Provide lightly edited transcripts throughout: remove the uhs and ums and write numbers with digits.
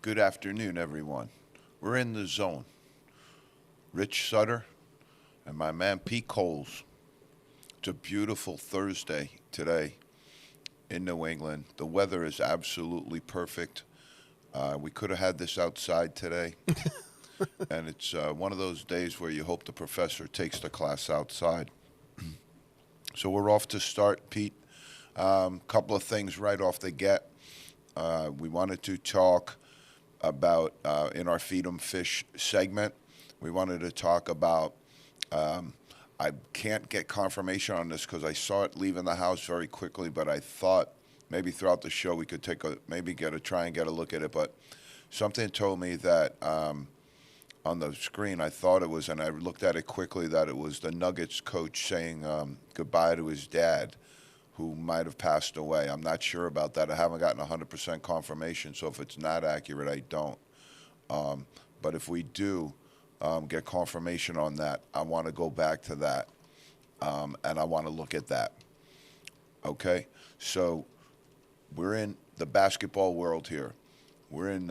Good afternoon, everyone. We're in the zone. Rich Sutter and my man Pete Coles. It's a beautiful Thursday today in New England. The weather is absolutely perfect. We could have had this outside today, and it's one of those days where you hope the professor takes the class outside. So we're off to start, Pete. Couple of things right off the get. We wanted to talk about in our Feed 'em Fish segment. We wanted to talk about. Um, I can't get confirmation on this because I saw it leaving the house very quickly, but I thought maybe throughout the show we could take a maybe get a try and get a look at it. But something told me that on the screen I thought it was, and I looked at it quickly, that it was the Nuggets coach saying goodbye to his dad, who might have passed away. I'm not sure about that. I haven't gotten 100% confirmation, so if it's not accurate, I don't. Um, but if we do get confirmation on that, I want to go back to that, and I want to look at that. Okay? So we're in the basketball world here. We're in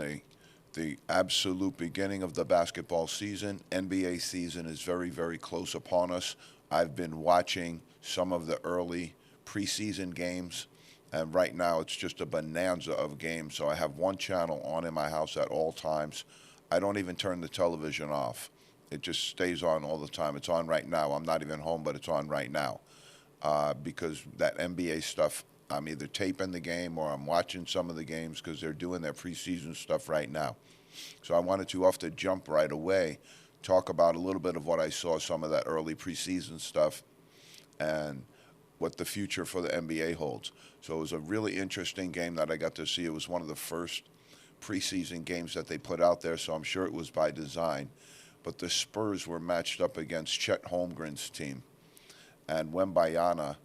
the absolute beginning of the basketball season. NBA season is very, very close upon us. I've been watching some of the early preseason games, and right now it's just a bonanza of games. So I have one channel on in my house at all times. I don't even turn the television off. It just stays on all the time. It's on right now. I'm not even home, but it's on right now because that NBA stuff, I'm either taping the game or I'm watching some of the games because they're doing their preseason stuff right now. So I wanted to, off the jump right away, talk about a little bit of what I saw, some of that early preseason stuff, and what the future for the NBA holds. So it was a really interesting game that I got to see. It was one of the first preseason games that they put out there, so I'm sure it was by design. But the Spurs were matched up against Chet Holmgren's team, and Wembayana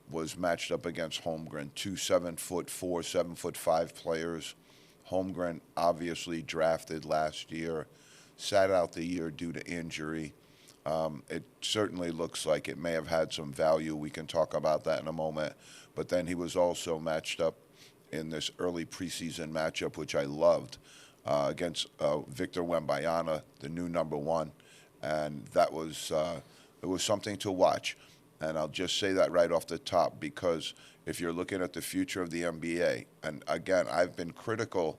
was matched up against Holmgren, two 7'4", 7'5" players. Holmgren obviously drafted last year, sat out the year due to injury. It certainly looks like it may have had some value. We can talk about that in a moment. But then he was also matched up in this early preseason matchup, which I loved, against Victor Wembanyama, the new number one. And that was it was something to watch. And I'll just say that right off the top because if you're looking at the future of the NBA, and again, I've been critical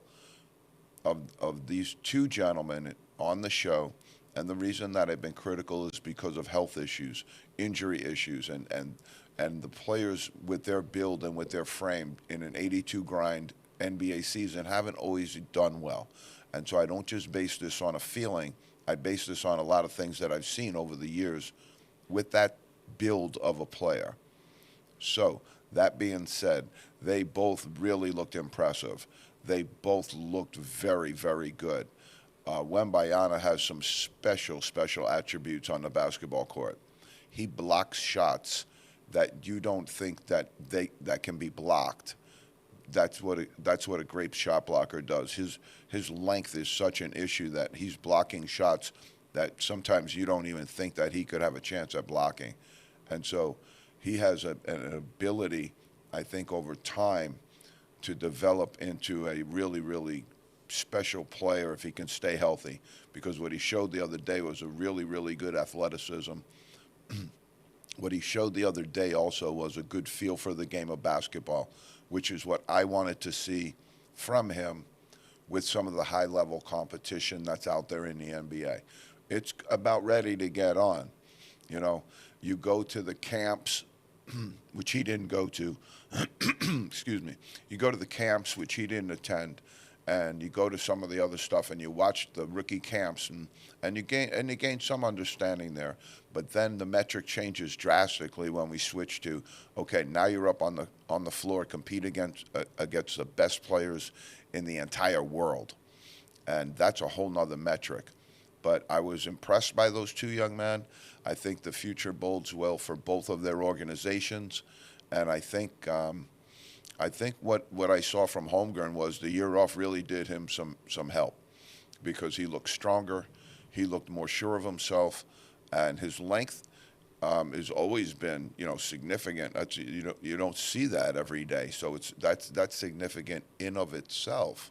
of these two gentlemen on the show. And the reason that I've been critical is because of health issues, injury issues, and the players with their build and with their frame in an 82 grind NBA season haven't always done well. And so I don't just base this on a feeling. I base this on a lot of things that I've seen over the years with that build of a player. So that being said, they both really looked impressive. They both looked very, very good. Wembayana has some special attributes on the basketball court. He blocks shots that you don't think that can be blocked. That's what a great shot blocker does. His length is such an issue that he's blocking shots that sometimes you don't even think that he could have a chance at blocking. And so he has an ability, I think, over time to develop into a really, really special player if he can stay healthy. Because what he showed the other day was a really, really good athleticism. What he showed the other day also was a good feel for the game of basketball, which is what I wanted to see from him with some of the high-level competition that's out there in the NBA. It's about ready to get on. You know, you go to the camps, which he didn't go to. Excuse me. You go to the camps, which he didn't attend, and you go to some of the other stuff and you watch the rookie camps and you gain some understanding there. But then the metric changes drastically when we switch to, okay, now you're up on the floor, compete against the best players in the entire world. And that's a whole nother metric. But I was impressed by those two young men. I think the future bodes well for both of their organizations. And I think what I saw from Holmgren was the year off really did him some help because he looked stronger, he looked more sure of himself, and his length has always been significant. That's you don't see that every day, so that's significant in of itself.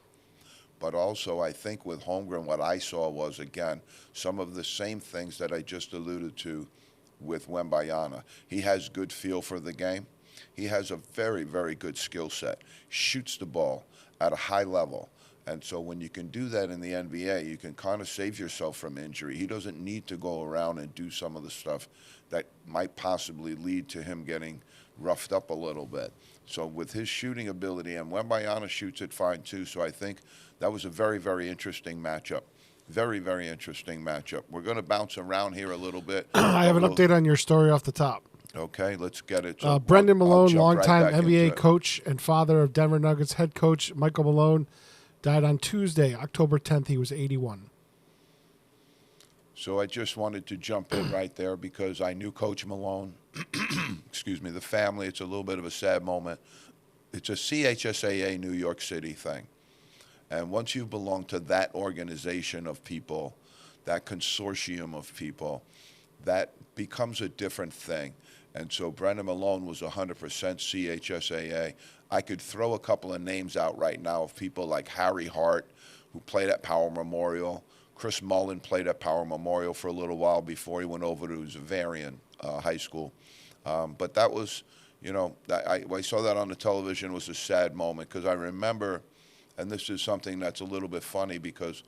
But also, I think with Holmgren, what I saw was, again, some of the same things that I just alluded to with Wembayana. He has good feel for the game. He has a very, very good skill set, shoots the ball at a high level. And so when you can do that in the NBA, you can kind of save yourself from injury. He doesn't need to go around and do some of the stuff that might possibly lead to him getting roughed up a little bit. So with his shooting ability, and Wembayana shoots it fine too, so I think that was a very, very interesting matchup. Very, very interesting matchup. We're going to bounce around here a little bit. I have an update on your story off the top. Okay, let's get it. So Brendan Malone, jump longtime right back NBA into it. coach and father of Denver Nuggets head coach Michael Malone, died on Tuesday, October 10th. He was 81. So I just wanted to jump in right there because I knew Coach Malone. Excuse me, the family. It's a little bit of a sad moment. It's a CHSAA New York City thing. And once you belong to that organization of people, that consortium of people, that becomes a different thing. And so Brendan Malone was 100% CHSAA. I could throw a couple of names out right now of people like Harry Hart, who played at Power Memorial. Chris Mullen played at Power Memorial for a little while before he went over to Zavarian High School. But that was, you know, I saw that on the television. It was a sad moment because I remember, and this is something that's a little bit funny because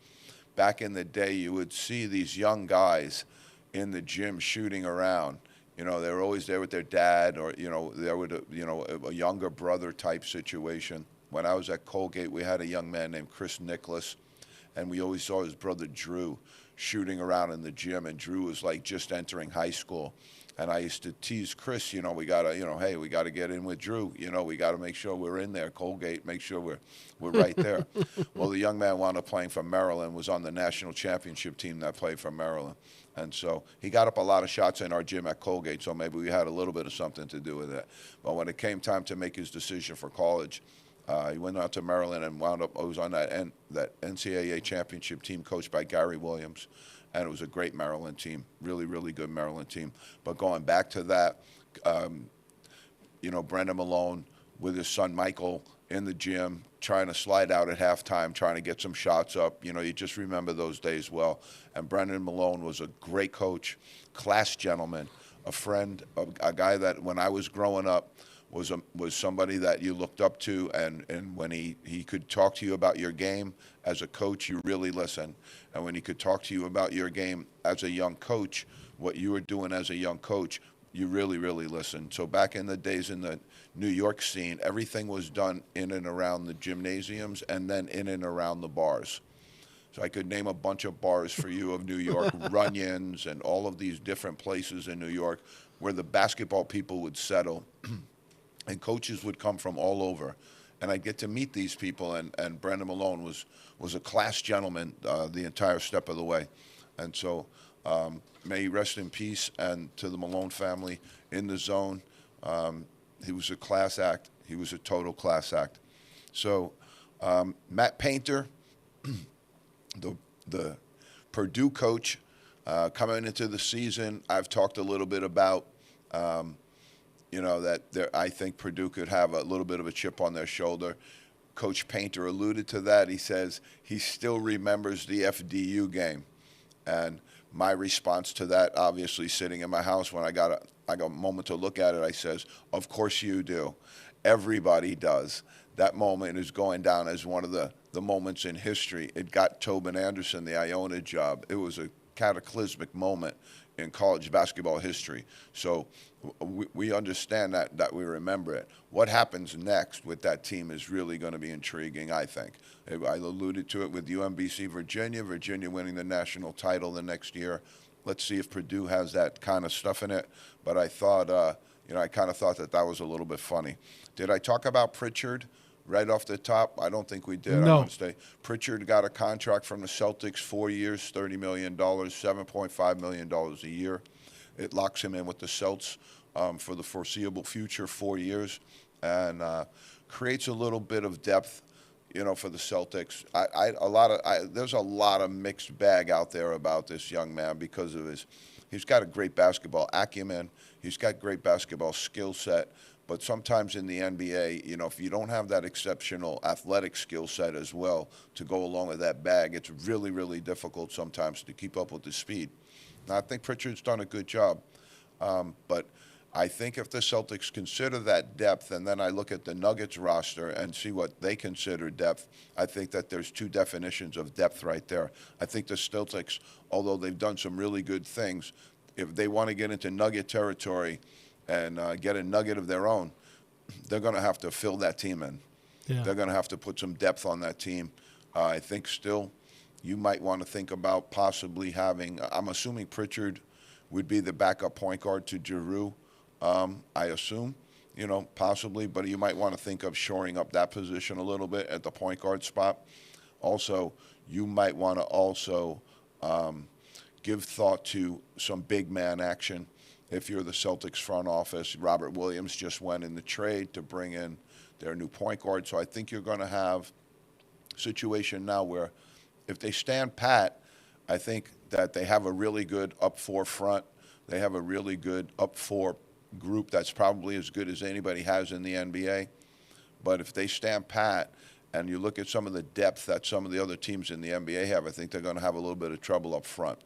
back in the day you would see these young guys in the gym shooting around. You know, they were always there with their dad or, you know, there with a younger brother type situation. When I was at Colgate, we had a young man named Chris Nicholas, and we always saw his brother Drew shooting around in the gym, and Drew was like just entering high school. And I used to tease Chris, you know, we got to, you know, hey, we got to get in with Drew. You know, we got to make sure we're in there, Colgate, make sure we're right there. Well, the young man wound up playing for Maryland, was on the national championship team that played for Maryland. And so he got up a lot of shots in our gym at Colgate, so maybe we had a little bit of something to do with it. But when it came time to make his decision for college, he went out to Maryland and wound up, was on that NCAA championship team coached by Gary Williams. And it was a great Maryland team, really, really good Maryland team. But going back to that, you know, Brendan Malone with his son Michael in the gym, trying to slide out at halftime, trying to get some shots up. You know, you just remember those days well. And Brendan Malone was a great coach, class gentleman, a friend, a guy that when I was growing up was somebody that you looked up to, and when he could talk to you about your game as a coach, you really listened. And when he could talk to you about your game as a young coach, what you were doing as a young coach, you really, really listened. So back in the days in the New York scene, everything was done in and around the gymnasiums and then in and around the bars. So I could name a bunch of bars for you of New York, Runyon's and all of these different places in New York where the basketball people would settle and coaches would come from all over. And I'd get to meet these people, and Brendan Malone was a class gentleman the entire step of the way. And so may he rest in peace, and to the Malone family in the zone. He was a class act. He was a total class act. So Matt Painter, the Purdue coach, coming into the season, I've talked a little bit about, you know, that I think Purdue could have a little bit of a chip on their shoulder. Coach Painter alluded to that. He says he still remembers the FDU game. And my response to that, obviously sitting in my house when I got a moment to look at it, I says, of course you do. Everybody does. That moment is going down as one of the moments in history. It got Tobin Anderson the Iona job. It was a cataclysmic moment in college basketball history. So we understand that we remember it. What happens next with that team is really going to be intriguing, I think. I alluded to it with UMBC Virginia winning the national title the next year. Let's see if Purdue has that kind of stuff in it. But I thought, you know, I kind of thought that was a little bit funny. Did I talk about Pritchard right off the top? I don't think we did. No. I want to say Pritchard got a contract from the Celtics, 4 years, $30 million, $7.5 million a year. It locks him in with the Celts for the foreseeable future, 4 years, and creates a little bit of depth, you know, for the Celtics. There's a lot of mixed bag out there about this young man because of he's got a great basketball acumen. He's got great basketball skill set, But sometimes in the NBA, you know, if you don't have that exceptional athletic skill set as well to go along with that bag, it's really, really difficult sometimes to keep up with the speed. Now, I think Pritchard's done a good job, but I think if the Celtics consider that depth, and then I look at the Nuggets roster and see what they consider depth, I think that there's two definitions of depth right there. I think the Celtics, although they've done some really good things, if they want to get into Nugget territory and get a nugget of their own, they're going to have to fill that team in. Yeah. They're going to have to put some depth on that team. I think still you might want to think about possibly having, I'm assuming Pritchard would be the backup point guard to Giroux, I assume, you know, possibly, but you might want to think of shoring up that position a little bit at the point guard spot. Also, you might want to also give thought to some big man action. If you're the Celtics front office, Robert Williams just went in the trade to bring in their new point guard. So I think you're going to have a situation now where if they stand pat, I think that they have a really good up four front. They have a really good up four group that's probably as good as anybody has in the NBA. But if they stand pat and you look at some of the depth that some of the other teams in the NBA have, I think they're going to have a little bit of trouble up front.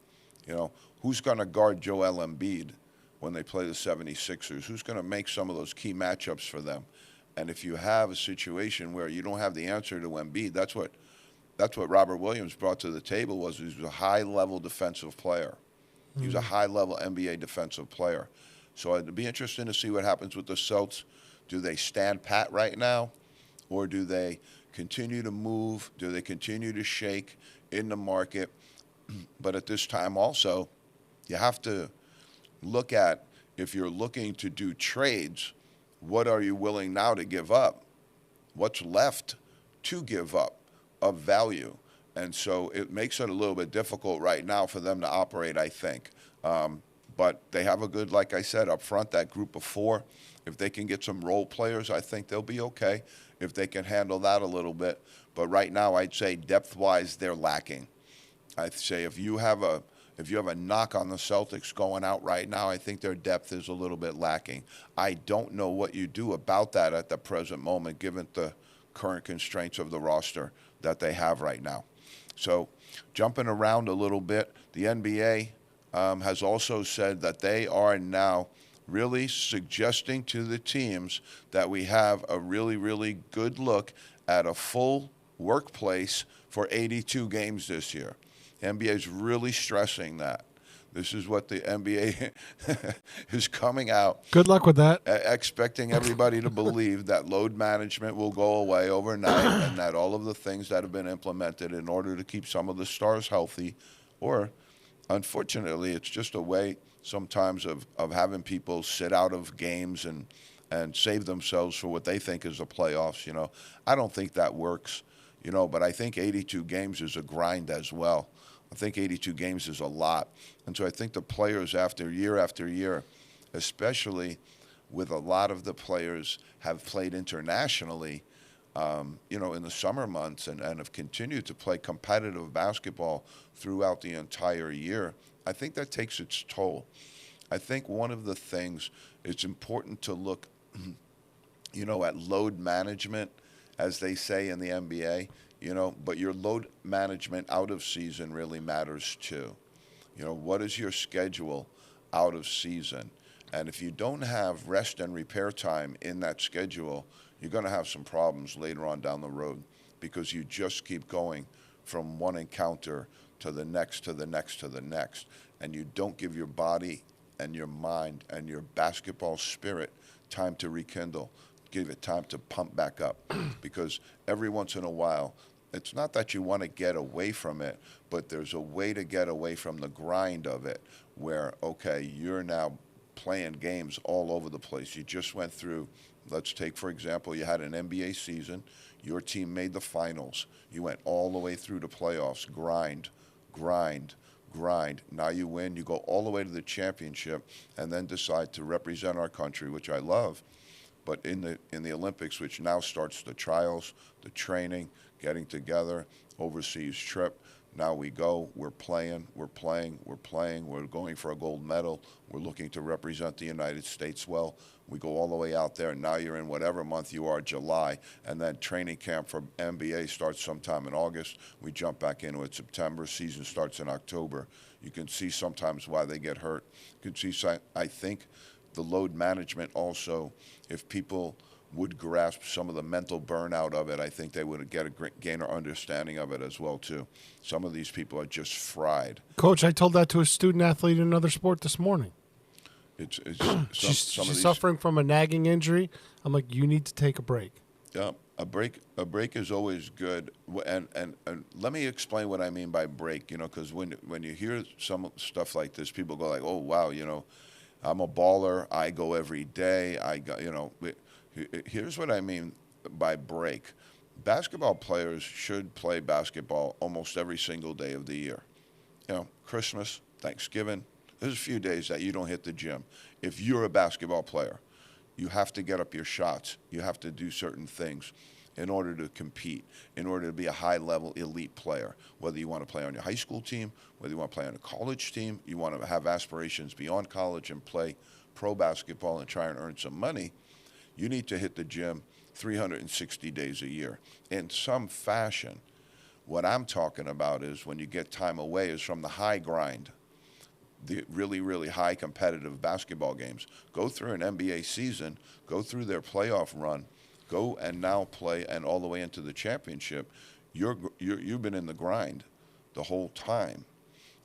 You know, who's going to guard Joel Embiid when they play the 76ers? Who's going to make some of those key matchups for them? And if you have a situation where you don't have the answer to Embiid, that's what Robert Williams brought to the table was he was a high-level defensive player. He was a high-level NBA defensive player. So it'd be interesting to see what happens with the Celts. Do they stand pat right now, or do they continue to move? Do they continue to shake in the market? But at this time also, you have to look at, if you're looking to do trades, what are you willing now to give up? What's left to give up of value? And so it makes it a little bit difficult right now for them to operate, I think. But they have a good, like I said, up front, that group of four. If they can get some role players, I think they'll be okay if they can handle that a little bit. But right now, I'd say depth-wise, they're lacking. I'd say if you have a knock on the Celtics going out right now, I think their depth is a little bit lacking. I don't know what you do about that at the present moment, given the current constraints of the roster that they have right now. So jumping around a little bit, the NBA has also said that they are now really suggesting to the teams that we have a really, really good look at a full workplace for 82 games this year. The NBA is really stressing that. This is what the NBA is coming out. Good luck with that. Expecting everybody to believe that load management will go away overnight and that all of the things that have been implemented in order to keep some of the stars healthy, or unfortunately, it's just a way sometimes of having people sit out of games and save themselves for what they think is the playoffs. You know, I don't think that works, you know, but I think 82 games is a grind as well. I think 82 games is a lot. And so I think the players after year, especially with a lot of the players have played internationally, you know, in the summer months and have continued to play competitive basketball throughout the entire year, I think that takes its toll. I think one of the things, it's important to look, you know, at load management, as they say in the NBA, you know, but your load management out of season really matters too. You know, what is your schedule out of season? And if you don't have rest and repair time in that schedule, you're going to have some problems later on down the road because you just keep going from one encounter to the next, to the next, to the next. And you don't give your body and your mind and your basketball spirit time to rekindle, give it time to pump back up. Because every once in a while, it's not that you want to get away from it, but there's a way to get away from the grind of it where, okay, you're now playing games all over the place. You just went through, let's take, for example, you had an NBA season. Your team made the finals. You went all the way through the playoffs, grind, grind, grind. Now you win. You go all the way to the championship and then decide to represent our country, which I love. But in the Olympics, which now starts the trials, the training, getting together, overseas trip, Now we go, we're playing, we're going for a gold medal. We're looking to represent the United States well. We go all the way out there, and now you're in whatever month you are, July, and then training camp for NBA starts sometime in August. We jump back into it September. Season starts in October. You can see sometimes why they get hurt. You can see, I think, the load management also, if people would grasp some of the mental burnout of it, I think they would get a gainer understanding of it as well too. Some of these people are just fried. Coach, I told that to a student athlete in another sport this morning. It's She's some of these, suffering from a nagging injury. I'm like, you need to take a break. yeah, a break is always good. And let me explain what I mean by break. Because when you hear some stuff like this, people go like, oh wow, I'm a baller. I go every day. I got Here's what I mean by break. Basketball players should play basketball almost every single day of the year. Christmas, Thanksgiving. There's a few days that you don't hit the gym. If you're a basketball player, you have to get up your shots. You have to do certain things in order to compete, in order to be a high-level elite player. Whether you want to play on your high school team, whether you want to play on a college team, you want to have aspirations beyond college and play pro basketball and try and earn some money, you need to hit the gym 360 days a year in some fashion. What I'm talking about is when you get time away is from the high grind, the really, really high competitive basketball games. Go through an NBA season, go through their playoff run, go and now play and all the way into the championship. You've been in the grind the whole time.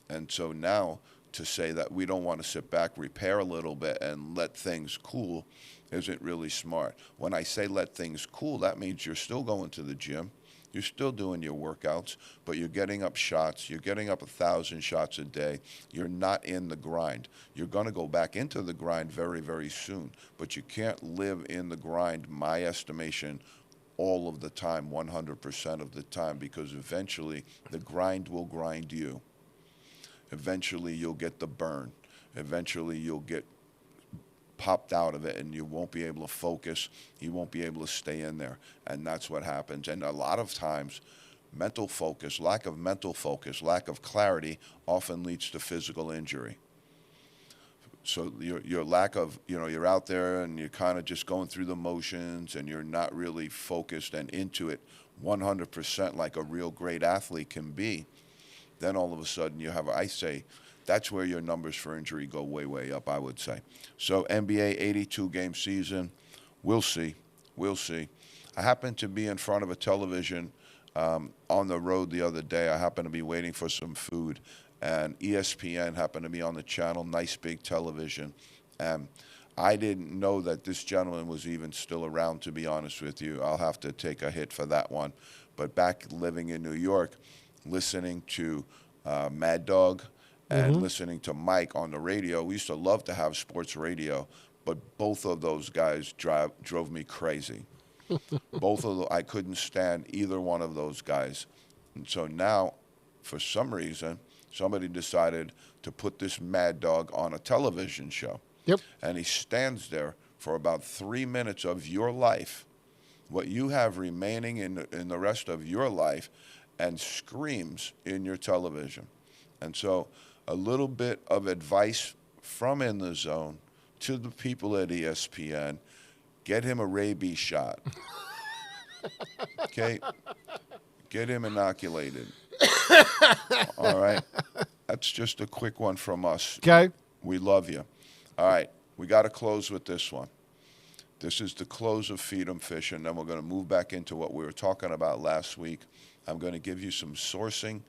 And so now to say that we don't want to sit back, repair a little bit, and let things cool isn't really smart. When I say let things cool, that means you're still going to the gym. You're still doing your workouts, but you're getting up shots. You're getting up 1,000 shots a day. You're not in the grind. You're going to go back into the grind very, very soon, but you can't live in the grind, my estimation, all of the time, 100% of the time, because eventually the grind will grind you. Eventually you'll get the burn. Eventually you'll get popped out of it and you won't be able to focus. You won't be able to stay in there. And that's what happens. And a lot of times, mental focus, lack of clarity often leads to physical injury. So your lack of, you're out there and you're kind of just going through the motions and you're not really focused and into it 100% like a real great athlete can be. Then all of a sudden you have, I say, that's where your numbers for injury go way, way up, I would say. So NBA 82-game season, we'll see. We'll see. I happened to be in front of a television on the road the other day. I happened to be waiting for some food, and ESPN happened to be on the channel, nice big television. And I didn't know that this gentleman was even still around, to be honest with you. I'll have to take a hit for that one. But back living in New York, listening to Mad Dog, and listening to Mike on the radio. We used to love to have sports radio, but both of those guys drove me crazy. I couldn't stand either one of those guys. And so now, for some reason, somebody decided to put this Mad Dog on a television show. Yep. And he stands there for about 3 minutes of your life, what you have remaining in the rest of your life, and screams in your television. And so a little bit of advice from In the Zone to the people at ESPN, get him a rabies shot. Okay? Get him inoculated. All right? That's just a quick one from us. Okay. We love you. All right. We got to close with this one. This is the close of Feed 'em Fish, and then we're going to move back into what we were talking about last week. I'm going to give you some sourcing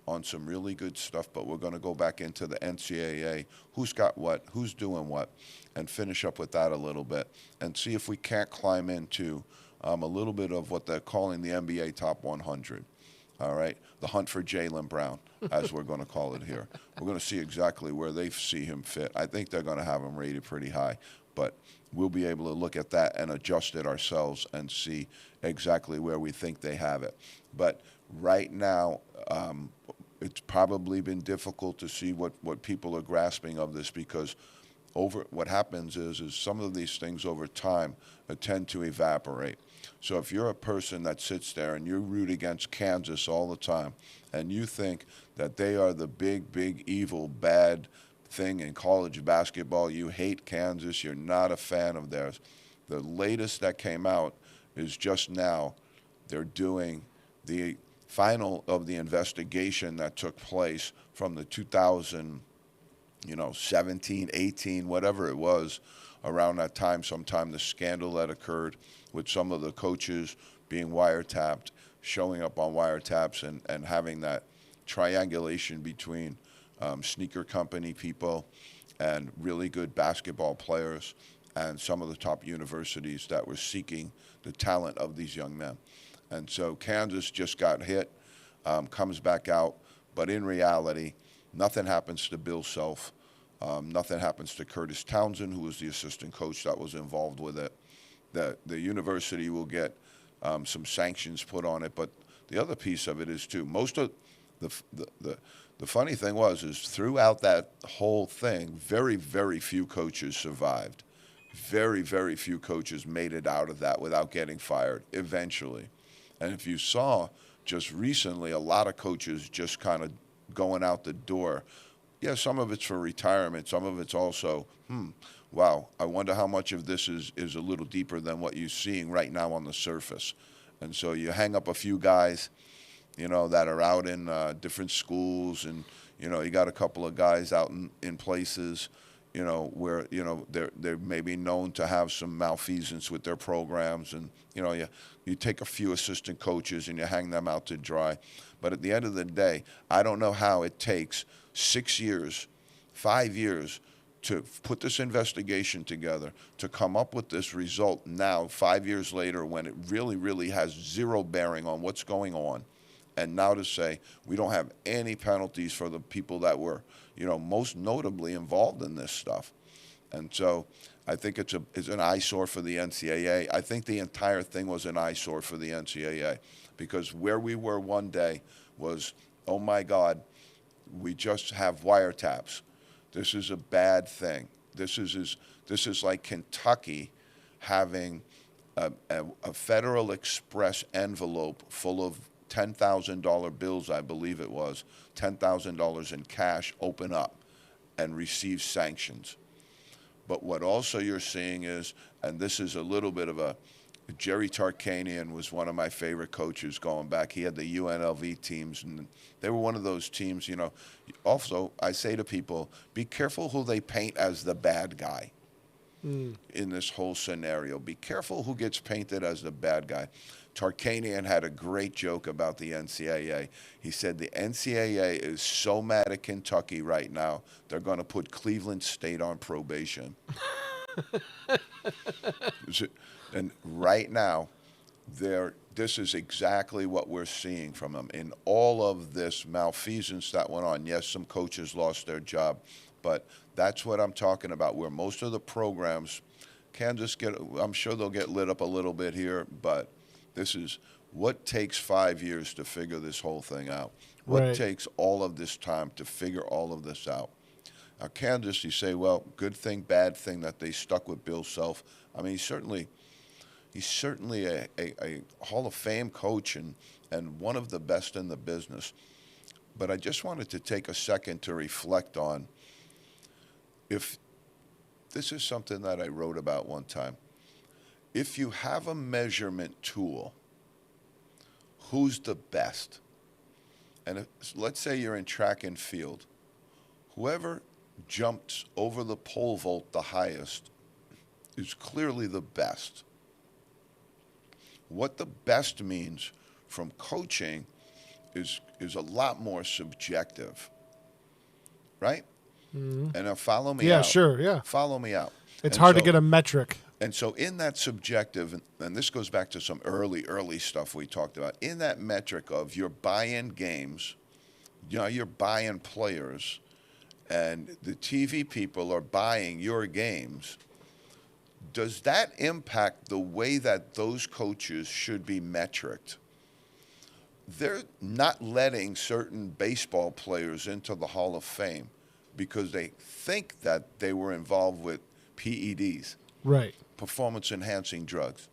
on some really good stuff, but we're going to go back into the NCAA, who's got what, who's doing what, and finish up with that a little bit and see if we can't climb into a little bit of what they're calling the NBA Top 100. All right, the hunt for Jaylen Brown, as we're going to call it here. We're going to see exactly where they see him fit. I think they're going to have him rated pretty high, but we'll be able to look at that and adjust it ourselves and see exactly where we think they have it. But right now, it's probably been difficult to see what people are grasping of this, because what happens is some of these things over time tend to evaporate. So if you're a person that sits there and you root against Kansas all the time, and you think that they are the big, big, evil, bad thing in college basketball, you hate Kansas, you're not a fan of theirs. The latest that came out is just now. They're doing the final of the investigation that took place from the 2017, 18, whatever it was, around that time, sometime the scandal that occurred with some of the coaches being wiretapped, showing up on wiretaps, and having that triangulation between sneaker company people and really good basketball players and some of the top universities that were seeking the talent of these young men. And so Kansas just got hit, comes back out, but in reality, nothing happens to Bill Self. Nothing happens to Curtis Townsend, who was the assistant coach that was involved with it. The university will get some sanctions put on it, but the other piece of it is too. Most of the funny thing is throughout that whole thing, very, very few coaches survived. Very, very few coaches made it out of that without getting fired eventually. And if you saw just recently, a lot of coaches just kind of going out the door. Yeah, some of it's for retirement. Some of it's also, wow, I wonder how much of this is a little deeper than what you're seeing right now on the surface. And so you hang up a few guys, that are out in different schools, and, you got a couple of guys out in places, where, they're maybe known to have some malfeasance with their programs. And, you take a few assistant coaches and you hang them out to dry. But at the end of the day, I don't know how it takes 6 years, 5 years to put this investigation together, to come up with this result now, 5 years later, when it really, really has zero bearing on what's going on. And now to say we don't have any penalties for the people that were, most notably involved in this stuff. And so I think it's an eyesore for the NCAA. I think the entire thing was an eyesore for the NCAA, because where we were one day was, oh my God, we just have wiretaps. This is a bad thing. This is like Kentucky having a Federal Express envelope full of $10,000 bills, I believe it was, $10,000 in cash, open up and receive sanctions. But what also you're seeing is, and this is a little bit of Jerry Tarkanian was one of my favorite coaches going back. He had the UNLV teams, and they were one of those teams, Also, I say to people, be careful who they paint as the bad guy in this whole scenario. Be careful who gets painted as the bad guy. Tarkanian had a great joke about the NCAA. He said the NCAA is so mad at Kentucky right now, they're going to put Cleveland State on probation. And right now, this is exactly what we're seeing from them. In all of this malfeasance that went on, yes, some coaches lost their job, but that's what I'm talking about, where most of the programs, I'm sure they'll get lit up a little bit here, but this is what takes 5 years to figure this whole thing out. What Right. takes all of this time to figure all of this out. Now, Kansas, you say, well, good thing, bad thing that they stuck with Bill Self. I mean, he's certainly a Hall of Fame coach and one of the best in the business. But I just wanted to take a second to reflect on if this is something that I wrote about one time. If you have a measurement tool, who's the best? And let's say you're in track and field. Whoever jumps over the pole vault the highest is clearly the best. What the best means from coaching is a lot more subjective, right? And now follow me out. Yeah, sure, yeah. Follow me out. It's And hard to so- get a metric. And so in that subjective, and this goes back to some early stuff we talked about, in that metric of you're buying games, you're buying players, and the TV people are buying your games, does that impact the way that those coaches should be metriced? They're not letting certain baseball players into the Hall of Fame because they think that they were involved with PEDs, Right. performance enhancing drugs.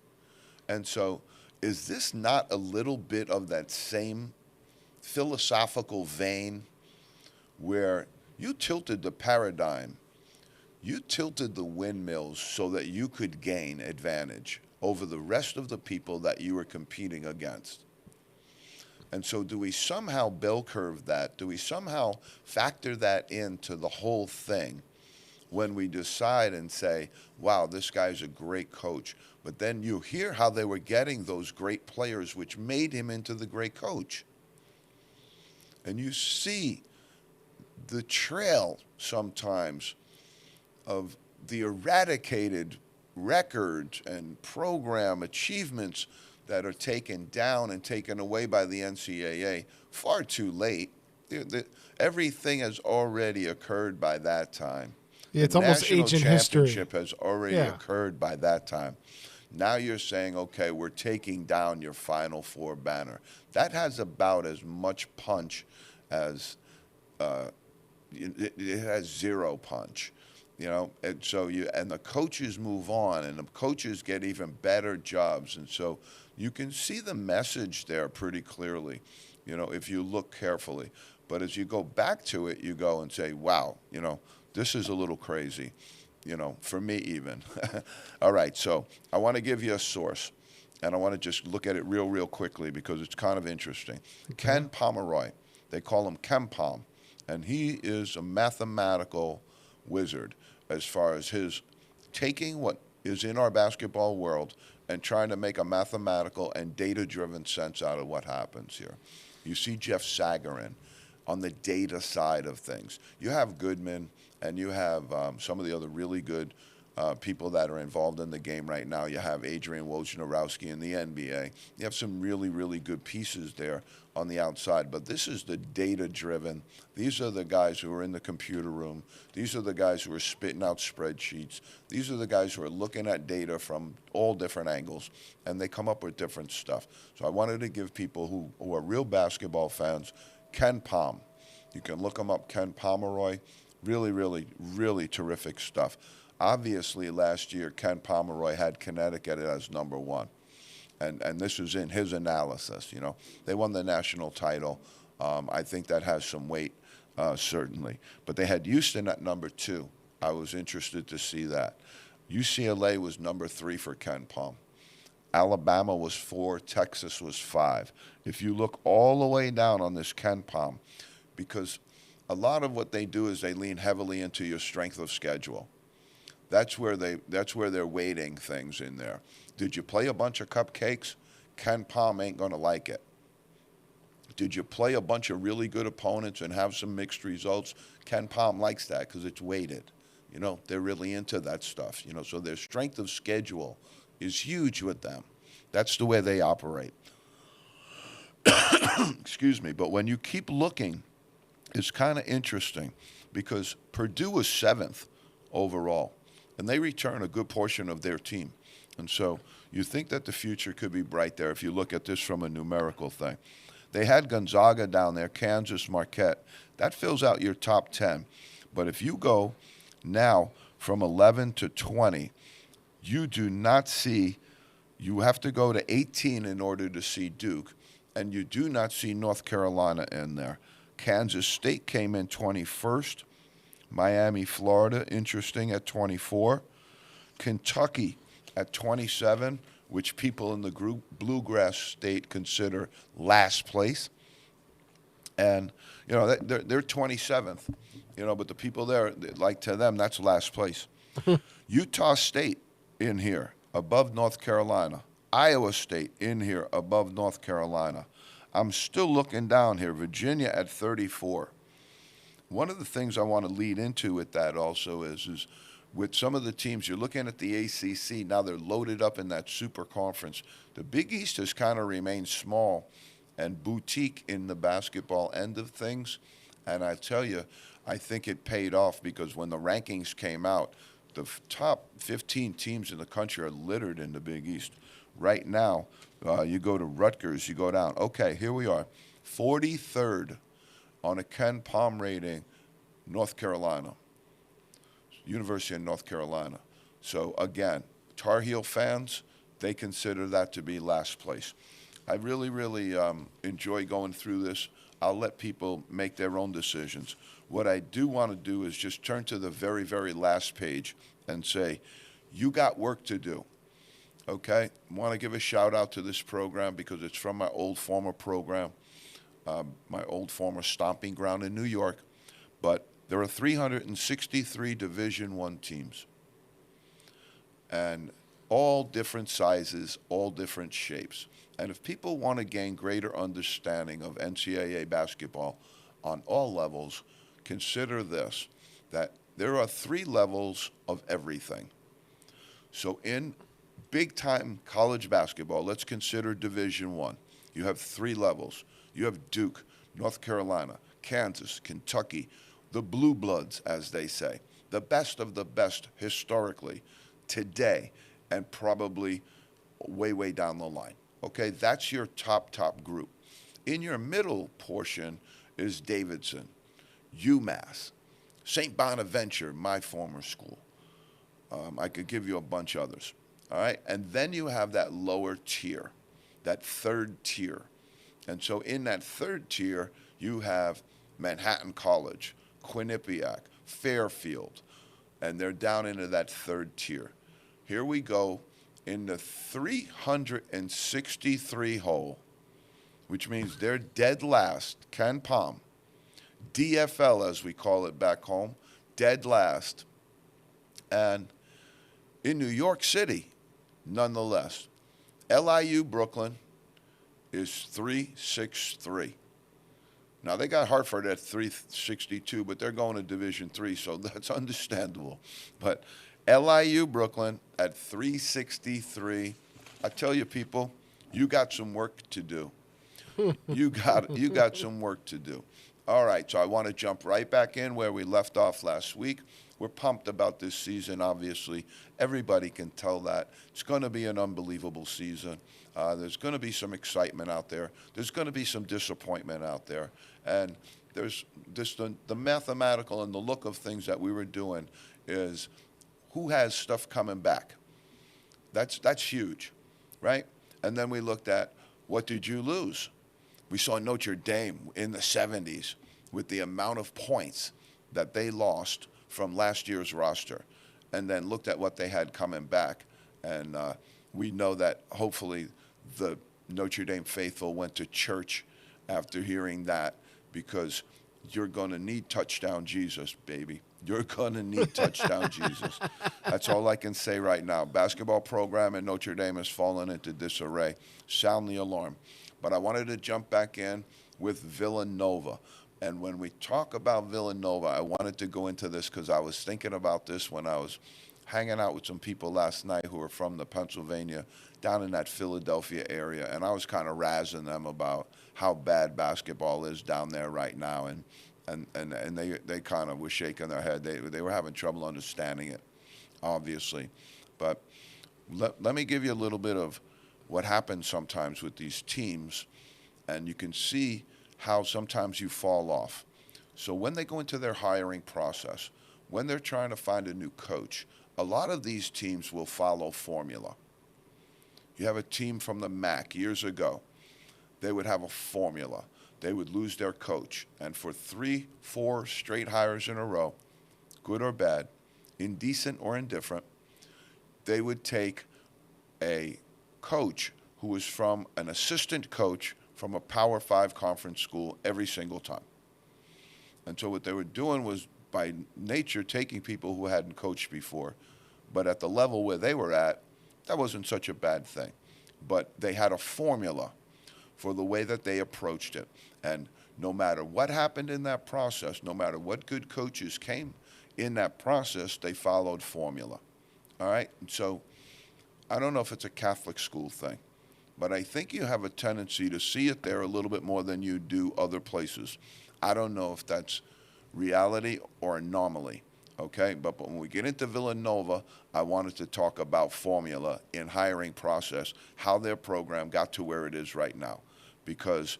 And so, is this not a little bit of that same philosophical vein where you tilted the paradigm, you tilted the windmills so that you could gain advantage over the rest of the people that you were competing against? And so, do we somehow bell curve that? Do we somehow factor that into the whole thing when we decide and say, wow, this guy's a great coach? But then you hear how they were getting those great players, which made him into the great coach. And you see the trail sometimes of the eradicated records and program achievements that are taken down and taken away by the NCAA far too late. Everything has already occurred by that time. Yeah, it's The almost national ancient history. championship has already Yeah. occurred by that time. Now you're saying, okay, we're taking down your Final Four banner. That has about as much punch as it has zero punch, and so and the coaches move on, and the coaches get even better jobs, and so you can see the message there pretty clearly, if you look carefully. But as you go back to it, you go and say, wow, this is a little crazy, for me even. All right, so I want to give you a source, and I want to just look at it real quickly because it's kind of interesting. Okay. Ken Pomeroy, they call him KenPom, and he is a mathematical wizard as far as his taking what is in our basketball world and trying to make a mathematical and data-driven sense out of what happens here. You see Jeff Sagarin on the data side of things. You have Goodman, and you have some of the other really good people that are involved in the game right now. You have Adrian Wojnarowski in the NBA. You have some really good pieces there on the outside. But this is the data-driven. These are the guys who are in the computer room. These are the guys who are spitting out spreadsheets. These are the guys who are looking at data from all different angles, and they come up with different stuff. So I wanted to give people who are real basketball fans KenPom. You can look him up, Ken Pomeroy. Really terrific stuff. Obviously, last year, Ken Pomeroy had Connecticut as number one. And this was in his analysis. They won the national title. I think that has some weight, certainly. But they had Houston at number 2. I was interested to see that. UCLA was number 3 for KenPom. Alabama was 4. Texas was 5. If you look all the way down on this KenPom, because a lot of what they do is they lean heavily into your strength of schedule. That's where they're weighting things in there. Did you play a bunch of cupcakes? KenPom ain't going to like it. Did you play a bunch of really good opponents and have some mixed results? KenPom likes that because it's weighted. They're really into that stuff. So their strength of schedule is huge with them. That's the way they operate. Excuse me. But when you keep looking, it's kind of interesting because Purdue was 7th overall, and they return a good portion of their team. And so you think that the future could be bright there if you look at this from a numerical thing. They had Gonzaga down there, Kansas, Marquette. That fills out your top 10. But if you go now from 11 to 20, you do not see, you have to go to 18 in order to see Duke, and you do not see North Carolina in there. Kansas State came in 21st. Miami, Florida, interesting at 24. Kentucky at 27, which people in the group Bluegrass State consider last place. And, they're 27th, but the people there, like to them, that's last place. Utah State in here, above North Carolina. Iowa State in here, above North Carolina. I'm still looking down here. Virginia at 34. One of the things I want to lead into with that also is with some of the teams, you're looking at the ACC, now they're loaded up in that super conference. The Big East has kind of remained small and boutique in the basketball end of things. And I tell you, I think it paid off because when the rankings came out, the top 15 teams in the country are littered in the Big East. Right now, you go to Rutgers, you go down. Okay, here we are, 43rd on a KenPom rating North Carolina, University of North Carolina. So again, Tar Heel fans, they consider that to be last place. I really, really enjoy going through this. I'll let people make their own decisions. What I do want to do is just turn to the very, very last page and say, you got work to do. Okay? I want to give a shout out to this program because it's from my old former program, my old former stomping ground in New York. But there are 363 Division I teams, and all different sizes, all different shapes. And if people want to gain greater understanding of NCAA basketball on all levels, consider this, that there are 3 levels of everything. So in big-time college basketball, let's consider Division I. You have 3 levels. You have Duke, North Carolina, Kansas, Kentucky, the Blue Bloods, as they say, the best of the best historically, today, and probably way, way down the line. Okay, that's your top group. In your middle portion is Davidson, UMass, St. Bonaventure, my former school. I could give you a bunch others. All right, and then you have that lower tier, that third tier. And so in that third tier, you have Manhattan College, Quinnipiac, Fairfield, and they're down into that third tier. Here we go in the 363 hole, which means they're dead last, Ken Palm, DFL as we call it back home, dead last. And in New York City, nonetheless, LIU Brooklyn is 363. Now, they got Hartford at 362, but they're going to Division III, so that's understandable. But LIU Brooklyn at 363. I tell you, people, you got some work to do. You got some work to do. All right, so I want to jump right back in where we left off last week. We're pumped about this season, obviously. Everybody can tell that. It's going to be an unbelievable season. There's going to be some excitement out there. There's going to be some disappointment out there. And there's just the mathematical and the look of things that we were doing is who has stuff coming back. That's huge, right? And then we looked at what did you lose? We saw Notre Dame in the 70s with the amount of points that they lost from last year's roster, and then looked at what they had coming back. And we know that hopefully the Notre Dame faithful went to church after hearing that, because you're going to need touchdown Jesus, baby. You're going to need touchdown Jesus. That's all I can say right now. Basketball program at Notre Dame has fallen into disarray. Sound the alarm. But I wanted to jump back in with Villanova. And when we talk about Villanova, I wanted to go into this because I was thinking about this when I was hanging out with some people last night who are from the Pennsylvania, down in that Philadelphia area, and I was kind of razzing them about how bad basketball is down there right now, and they kind of were shaking their head. They were having trouble understanding it, obviously. But let me give you a little bit of what happens sometimes with these teams, and you can see how sometimes you fall off. So when they go into their hiring process, when they're trying to find a new coach, a lot of these teams will follow formula. You have a team from the MAC years ago. They would have a formula. They would lose their coach. And for 3-4 straight hires in a row, good or bad, indecent or indifferent, they would take a coach who was from an assistant coach from a Power 5 conference school every single time. And so what they were doing was, by nature, taking people who hadn't coached before. But at the level where they were at, that wasn't such a bad thing. But they had a formula for the way that they approached it. And no matter what happened in that process, no matter what good coaches came in that process, they followed formula. All right? And so I don't know if it's a Catholic school thing, but I think you have a tendency to see it there a little bit more than you do other places. I don't know if that's reality or anomaly, okay? But when we get into Villanova, I wanted to talk about formula in hiring process, how their program got to where it is right now, because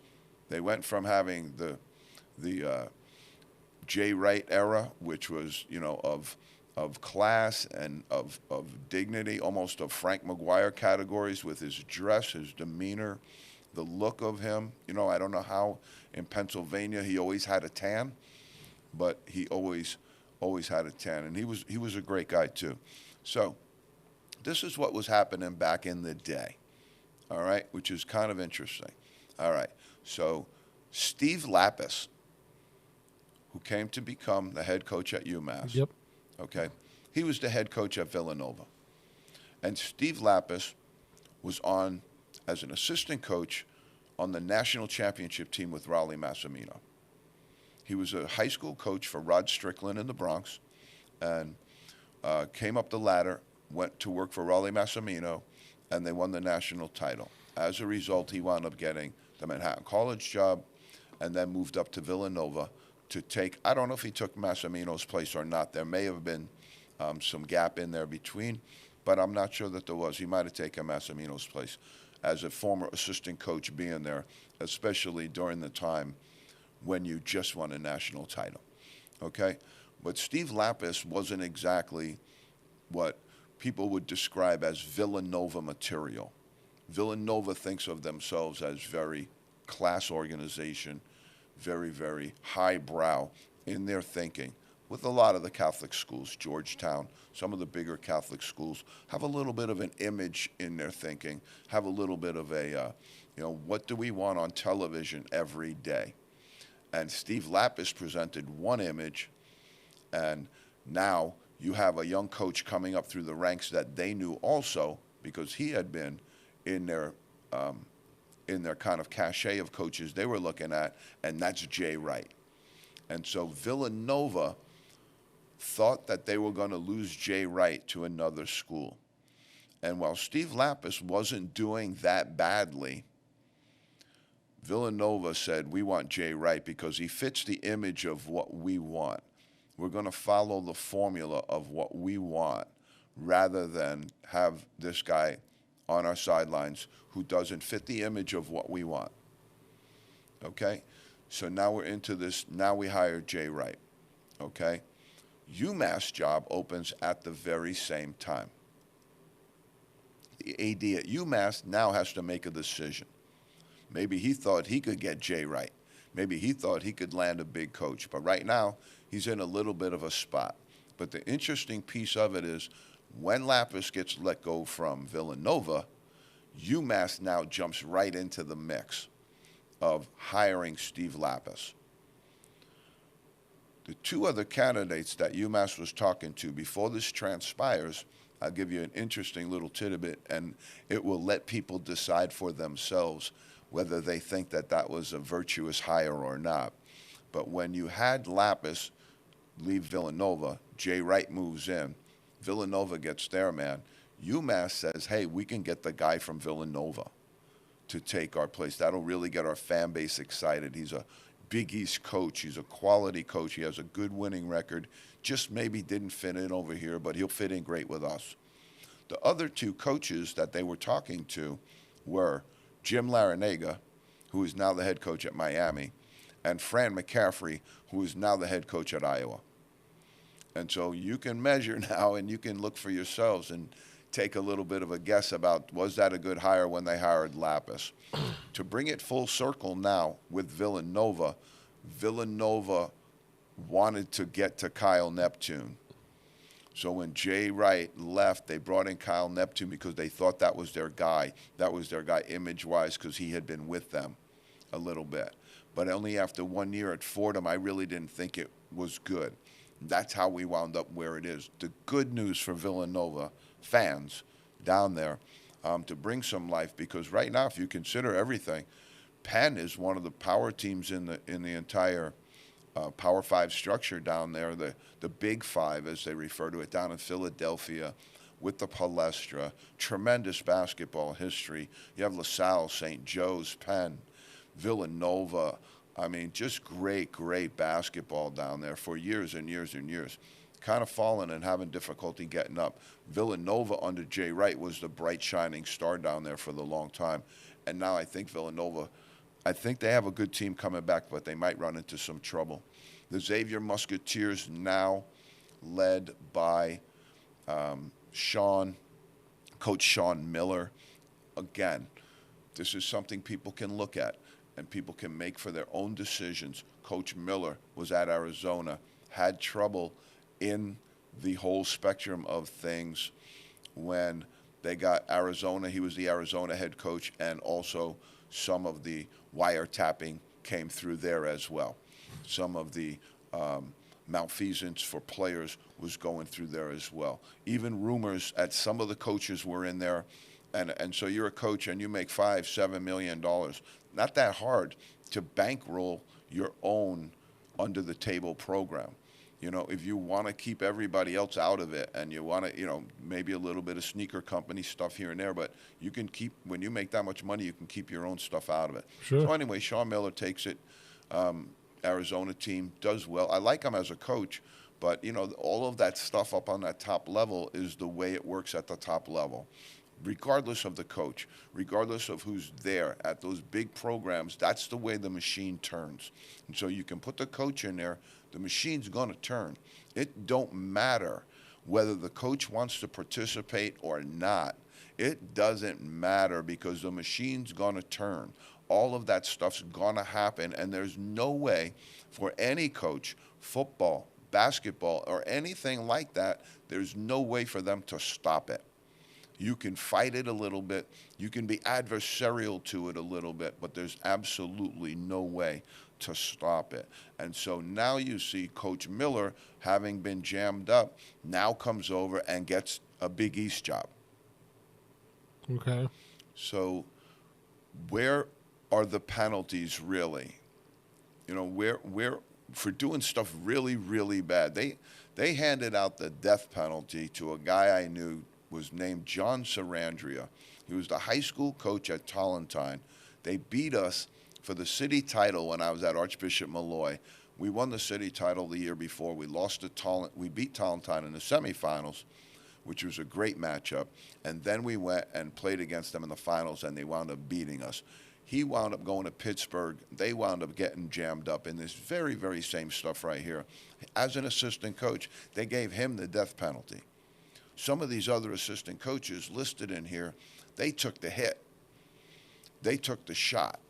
they went from having the Jay Wright era, which was, of class and of dignity, almost of Frank McGuire categories with his dress, his demeanor, the look of him. I don't know how in Pennsylvania he always had a tan, but he always had a tan, and he was a great guy too. So this is what was happening back in the day, all right, which is kind of interesting. All right, so Steve Lapis, who came to become the head coach at UMass, Yep. okay, he was the head coach at Villanova, and Steve Lapis was on as an assistant coach on the national championship team with Raleigh Massimino. He was a high school coach for Rod Strickland in the Bronx, and came up the ladder, went to work for Raleigh Massimino, and they won the national title. As a result, he wound up getting the Manhattan College job, and then moved up to Villanova to take, I don't know if he took Massimino's place or not. There may have been some gap in there between, but I'm not sure that there was. He might have taken Massimino's place as a former assistant coach being there, especially during the time when you just won a national title, okay? But Steve Lapis wasn't exactly what people would describe as Villanova material. Villanova thinks of themselves as very class organization, very, very highbrow in their thinking. With a lot of the Catholic schools, Georgetown, some of the bigger Catholic schools have a little bit of an image in their thinking, have a little bit of a, what do we want on television every day? And Steve Lapis presented one image, and now you have a young coach coming up through the ranks that they knew also, because he had been in their kind of cachet of coaches they were looking at, and that's Jay Wright. And so Villanova thought that they were going to lose Jay Wright to another school. And while Steve Lapis wasn't doing that badly, Villanova said, we want Jay Wright because he fits the image of what we want. We're going to follow the formula of what we want rather than have this guy on our sidelines who doesn't fit the image of what we want. Okay? So now we're into this. Now we hire Jay Wright. Okay? UMass job opens at the very same time. The AD at UMass now has to make a decision. Maybe he thought he could get Jay Wright. Maybe he thought he could land a big coach. But right now, he's in a little bit of a spot. But the interesting piece of it is when Lapis gets let go from Villanova, UMass now jumps right into the mix of hiring Steve Lapis. The two other candidates that UMass was talking to before this transpires, I'll give you an interesting little tidbit, and it will let people decide for themselves whether they think that that was a virtuous hire or not. But when you had Lapis leave Villanova, Jay Wright moves in, Villanova gets their man, UMass says, hey, we can get the guy from Villanova to take our place. That'll really get our fan base excited. He's a Big East coach. He's a quality coach. He has a good winning record. Just maybe didn't fit in over here, but he'll fit in great with us. The other two coaches that they were talking to were Jim Larinaga, who is now the head coach at Miami, and Fran McCaffrey, who is now the head coach at Iowa. And so you can measure now and you can look for yourselves and take a little bit of a guess about, was that a good hire when they hired Lapis? To bring it full circle now with Villanova, Villanova wanted to get to Kyle Neptune. So when Jay Wright left, they brought in Kyle Neptune because they thought that was their guy. That was their guy image-wise because he had been with them a little bit. But only after 1 year at Fordham, I really didn't think it was good. That's how we wound up where it is. The good news for Villanova fans down there, to bring some life, because right now, if you consider everything, Penn is one of the power teams in the entire Power Five structure down there, the Big Five, as they refer to it, down in Philadelphia with the Palestra. Tremendous basketball history. You have LaSalle, St. Joe's, Penn, Villanova. I mean, just great, great basketball down there for years and years and years. Kind of fallen and having difficulty getting up. Villanova under Jay Wright was the bright, shining star down there for the long time. And now I think Villanova I think they have a good team coming back, but they might run into some trouble. The Xavier Musketeers, now led by Coach Sean Miller. Again, this is something people can look at and people can make for their own decisions. Coach Miller was at Arizona, had trouble in the whole spectrum of things when they got Arizona. He was the Arizona head coach, and also some of the wiretapping came through there as well. Some of the malfeasance for players was going through there as well. Even rumors at some of the coaches were in there. And so you're a coach and you make $5-7 million. Not that hard to bankroll your own under the table program. You know, if you want to keep everybody else out of it and you want to, you know, maybe a little bit of sneaker company stuff here and there, but you can keep, when you make that much money, you can keep your own stuff out of it. Sure. So anyway, Sean Miller takes it. Arizona team does well. I like him as a coach, but, you know, all of that stuff up on that top level is the way it works at the top level. Regardless of the coach, regardless of who's there at those big programs, that's the way the machine turns. And so you can put the coach in there, the machine's going to turn. It don't matter whether the coach wants to participate or not. It doesn't matter because the machine's going to turn. All of that stuff's going to happen, and there's no way for any coach, football, basketball, or anything like that, there's no way for them to stop it. You can fight it a little bit. You can be adversarial to it a little bit, but there's absolutely no way to stop it. And so now you see Coach Miller, having been jammed up, now comes over and gets a Big East job. Okay. So where are the penalties really? You know, where for doing stuff really, really bad. They handed out the death penalty to a guy I knew was named John Sarandria. He was the high school coach at Tolentine. They beat us for the city title when I was at Archbishop Malloy. We won the city title the year before. We beat Tolentine in the semifinals, which was a great matchup. And then we went and played against them in the finals, and they wound up beating us. He wound up going to Pittsburgh. They wound up getting jammed up in this very, very same stuff right here. As an assistant coach, they gave him the death penalty. Some of these other assistant coaches listed in here, they took the hit. They took the shot.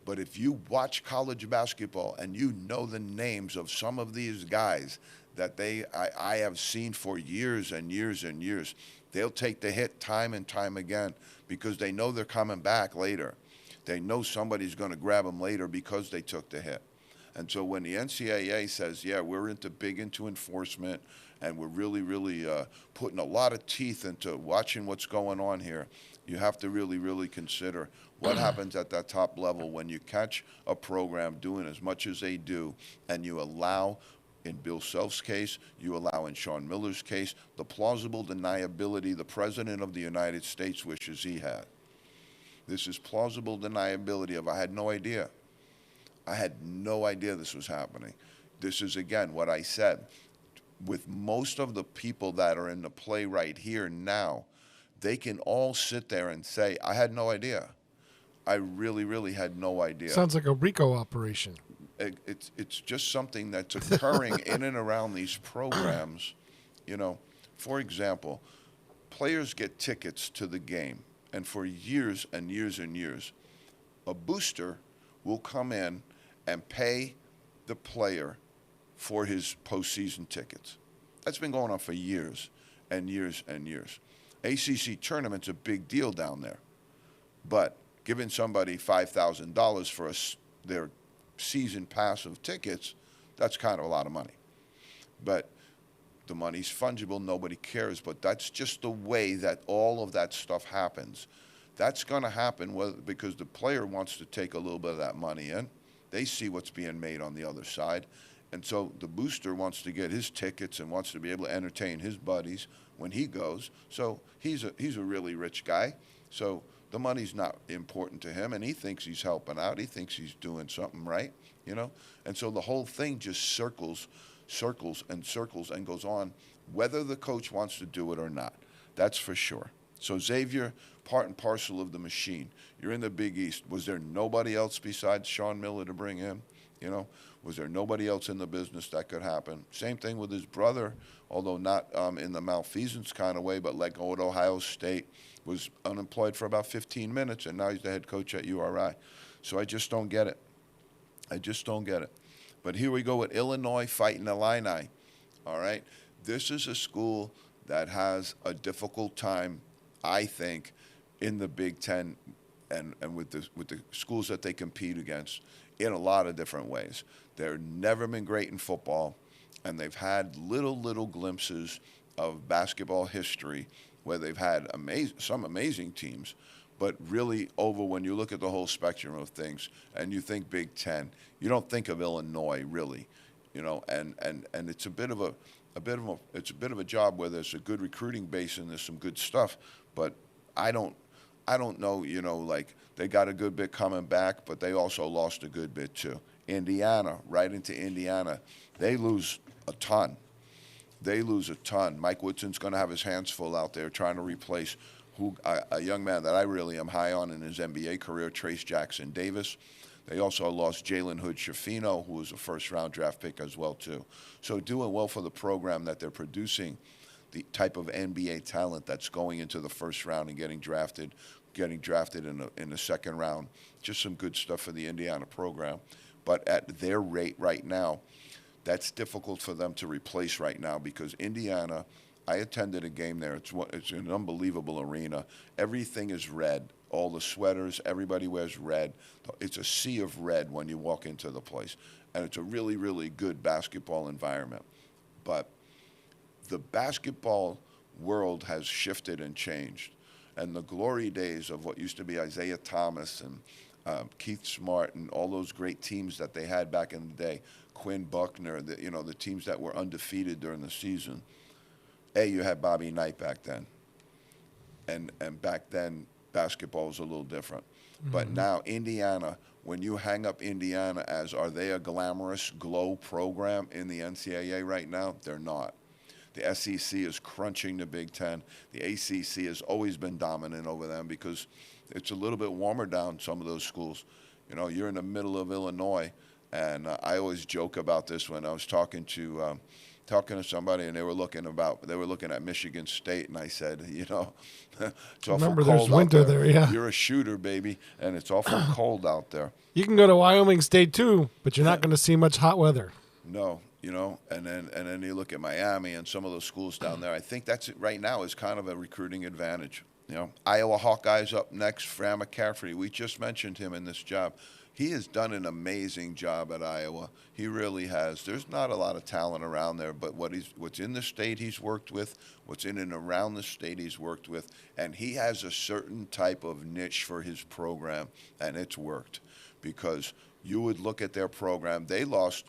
But if you watch college basketball and you know the names of some of these guys that I have seen for years and years and years, they'll take the hit time and time again because they know they're coming back later. They know somebody's going to grab them later because they took the hit. And so when the NCAA says, yeah, we're big into enforcement, and we're really, really putting a lot of teeth into watching what's going on here, you have to really, really consider what happens at that top level when you catch a program doing as much as they do, and you allow, in Bill Self's case, you allow in Sean Miller's case, the plausible deniability the President of the United States wishes he had. This is plausible deniability of, I had no idea. I had no idea this was happening. This is, again, what I said. With most of the people that are in the play right here now, they can all sit there and say, I had no idea. I really, really had no idea. Sounds like a RICO operation. It's just something that's occurring in and around these programs. You know, for example, players get tickets to the game, and for years and years and years, a booster will come in and pay the player for his postseason tickets. That's been going on for years and years and years. ACC tournament's a big deal down there, but giving somebody $5,000 for their season pass of tickets, that's kind of a lot of money. But the money's fungible, nobody cares, but that's just the way that all of that stuff happens. That's going to happen because the player wants to take a little bit of that money in. They see what's being made on the other side. And so the booster wants to get his tickets and wants to be able to entertain his buddies when he goes. So he's a really rich guy. So the money's not important to him, and he thinks he's helping out. He thinks he's doing something right, you know. And so the whole thing just circles and circles and goes on, whether the coach wants to do it or not. That's for sure. So Xavier, part and parcel of the machine. You're in the Big East. Was there nobody else besides Sean Miller to bring in? You know, was there nobody else in the business that could happen? Same thing with his brother, although not in the malfeasance kind of way, but let go at Ohio State, was unemployed for about 15 minutes, and now he's the head coach at URI. So I just don't get it. I just don't get it. But here we go with Illinois fighting Illini. All right, this is a school that has a difficult time, I think, in the Big Ten and with the schools that they compete against in a lot of different ways. They've never been great in football, and they've had little glimpses of basketball history where they've had some amazing teams, but really over when you look at the whole spectrum of things and you think Big Ten, you don't think of Illinois really, you know, and it's a bit of a job where there's a good recruiting base and there's some good stuff, but I don't know, you know, like they got a good bit coming back, but they also lost a good bit too. Indiana, right into Indiana, they lose a ton. They lose a ton. Mike Woodson's going to have his hands full out there trying to replace a young man that I really am high on in his NBA career, Trace Jackson Davis. They also lost Jalen Hood-Schifino, who was a first-round draft pick as well, too. So doing well for the program that they're producing the type of NBA talent that's going into the first round and getting drafted in the second round. Just some good stuff for the Indiana program. But at their rate right now, that's difficult for them to replace right now because Indiana, I attended a game there. It's an unbelievable arena. Everything is red. All the sweaters, everybody wears red. It's a sea of red when you walk into the place. And it's a really, really good basketball environment. But the basketball world has shifted and changed. And the glory days of what used to be Isaiah Thomas and Keith Smart and all those great teams that they had back in the day, Quinn Buckner, the teams that were undefeated during the season. You had Bobby Knight back then. And back then, basketball was a little different. Mm-hmm. But now, Indiana, when you hang up Indiana as, are they a glamorous glow program in the NCAA right now? They're not. The SEC is crunching the Big Ten. The ACC has always been dominant over them because it's a little bit warmer down some of those schools. You know, you're in the middle of Illinois, and I always joke about this when I was talking to somebody, and they were looking at Michigan State, and I said, you know, it's awful Remember, cold there's winter out there. there, yeah. You're a shooter, baby, and it's awful cold out there. You can go to Wyoming State too, but you're not going to see much hot weather. No, you know, and then you look at Miami and some of those schools down there. I think that's it right now is kind of a recruiting advantage. You know, Iowa Hawkeyes up next. Fran McCafferty, we just mentioned him in this job. He has done an amazing job at Iowa. He really has. There's not a lot of talent around there, but what's in the state he's worked with, what's in and around the state he's worked with, and he has a certain type of niche for his program, and it's worked. Because you would look at their program. They lost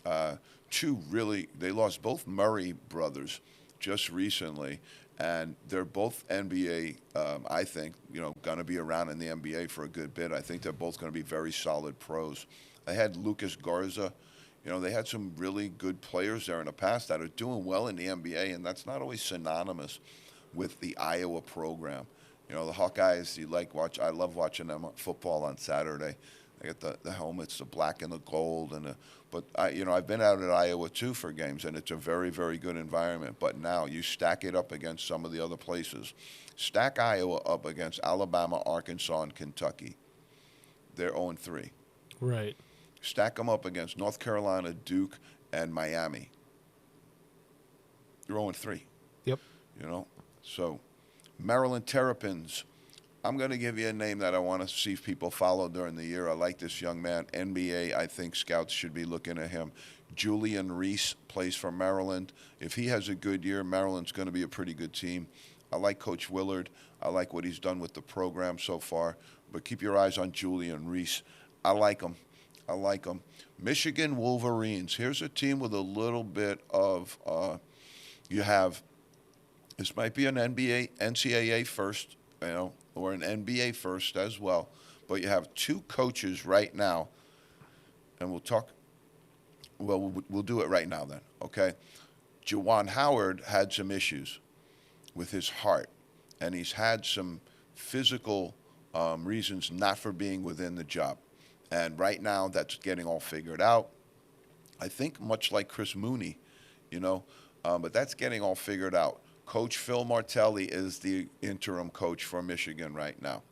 they lost both Murray brothers just recently, and they're both NBA, I think, you know, going to be around in the NBA for a good bit. I think they're both going to be very solid pros. I had Lucas Garza. You know, they had some really good players there in the past that are doing well in the NBA, and that's not always synonymous with the Iowa program. You know, the Hawkeyes, I love watching them football on Saturday. They get the helmets, the black and the gold, but I've been out at Iowa too for games, and it's a very, very good environment. But now you stack it up against some of the other places. Stack Iowa up against Alabama, Arkansas, and Kentucky. They're 0-3. Right. Stack them up against North Carolina, Duke, and Miami. You're 0-3. Yep. You know, so Maryland Terrapins. I'm going to give you a name that I want to see if people follow during the year. I like this young man. NBA, I think scouts should be looking at him. Julian Reese plays for Maryland. If he has a good year, Maryland's going to be a pretty good team. I like Coach Willard. I like what he's done with the program so far. But keep your eyes on Julian Reese. I like him. Michigan Wolverines. Here's a team with a little bit of, this might be an NCAA first, you know, or an NBA first as well. But you have two coaches right now, and we'll do it right now then, okay? Juwan Howard had some issues with his heart, and he's had some physical reasons not for being within the job. And right now, that's getting all figured out. I think much like Chris Mooney, you know, but that's getting all figured out. Coach Phil Martelli is the interim coach for Michigan right now.